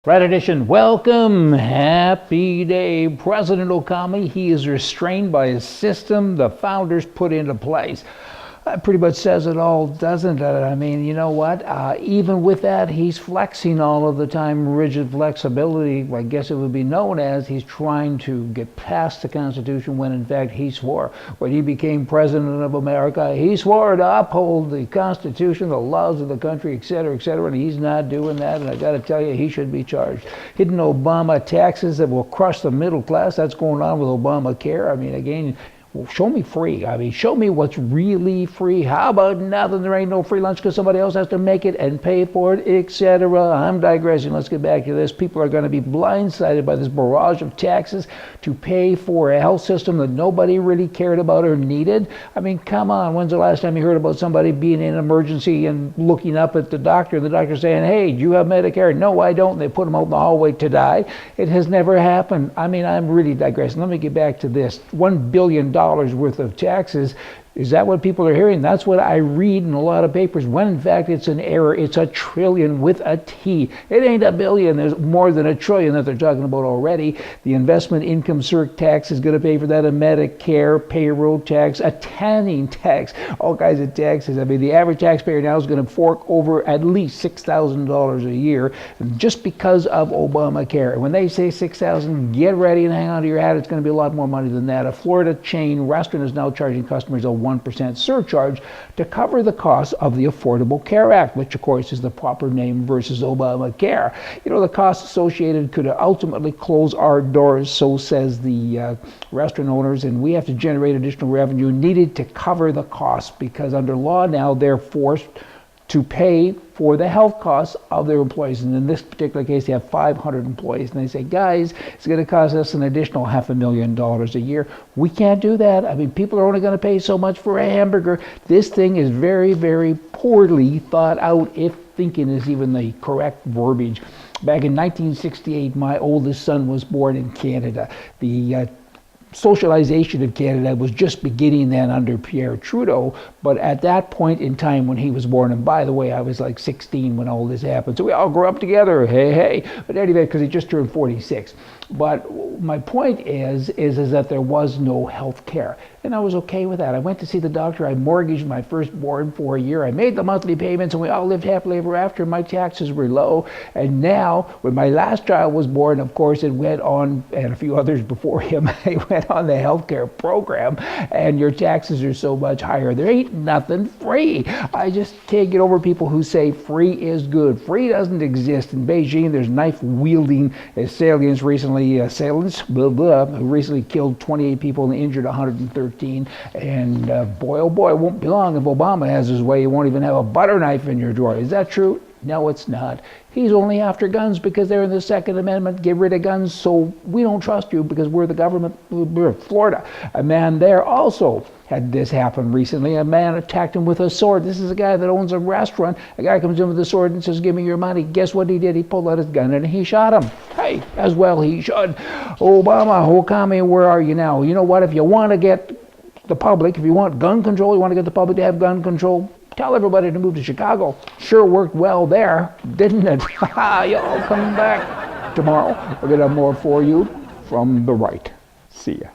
Friday edition, welcome, happy day. President Obama, he is restrained by a system the founders put into place. That pretty much says it all, doesn't it? I mean, you know what? Even with that, he's flexing all of the time, rigid flexibility. I guess it would be known as he's trying to get past the Constitution when, in fact, he swore. When he became president of America, he swore to uphold the Constitution, the laws of the country, et cetera, and he's not doing that. And I got to tell you, he should be charged. Hidden Obama taxes that will crush the middle class. That's going on with Obamacare. I mean, again, well, show me free. I mean, show me what's really free. How about nothing? There ain't no free lunch because somebody else has to make it and pay for it, etc. I'm digressing. Let's get back to this. People are going to be blindsided by this barrage of taxes to pay for a health system that nobody really cared about or needed. I mean, come on. When's the last time you heard about somebody being in an emergency and looking up at the doctor saying, hey, do you have Medicare? No, I don't. And they put them out in the hallway to die. It has never happened. I mean, I'm really digressing. Let me get back to this. $1 billion worth of taxes. Is that what people are hearing? That's what I read in a lot of papers, when in fact it's an error. It's $1 trillion with a T. It ain't $1 billion. There's more than $1 trillion that they're talking about already. The investment income tax is going to pay for that, a Medicare payroll tax, a tanning tax, all kinds of taxes. I mean, the average taxpayer now is going to fork over at least $6,000 a year just because of Obamacare. And when they say $6,000, get ready and hang on to your hat. It's going to be a lot more money than that. A Florida chain restaurant is now charging customers a 1% surcharge to cover the cost of the Affordable Care Act, which of course is the proper name versus Obamacare. You know, the costs associated could ultimately close our doors, so says the restaurant owners, and we have to generate additional revenue needed to cover the costs because under law now they're forced to pay for the health costs of their employees. And in this particular case, they have 500 employees. And they say, guys, it's going to cost us an additional $500,000 a year. We can't do that. I mean, people are only going to pay so much for a hamburger. This thing is very, very poorly thought out, if thinking is even the correct verbiage. Back in 1968, my oldest son was born in Canada. The socialization of Canada was just beginning then under Pierre Trudeau, but at that point in time when he was born, and by the way, I was like 16 when all this happened, so we all grew up together, hey. But anyway, because he just turned 46. But my point is that there was no health care, and I was okay with that. I went to see the doctor, I mortgaged my firstborn for a year, I made the monthly payments, and we all lived happily ever after. My taxes were low, and now, when my last child was born, of course, it went on, and a few others before him, they went on the healthcare program, and your taxes are so much higher. There ain't nothing free. I just can't get over people who say free is good. Free doesn't exist. In Beijing, there's knife-wielding assailants recently, who recently killed 28 people and injured 113. And boy, oh boy, it won't be long if Obama has his way. You won't even have a butter knife in your drawer. Is that true? No, it's not. He's only after guns because they're in the Second Amendment. Get rid of guns, so we don't trust you because we're the government. We're Florida. A man there also had this happen recently. A man attacked him with a sword. This is a guy that owns a restaurant. A guy comes in with a sword and says, give me your money. Guess what he did? He pulled out his gun and he shot him. Hey, as well he should. Obama, where are you now? You know what? If you want to get the public, if you want gun control, you want to get the public to have gun control, tell everybody to move to Chicago. Sure worked well there, didn't it? Y'all come back tomorrow. We're going to have more for you from the right. See ya.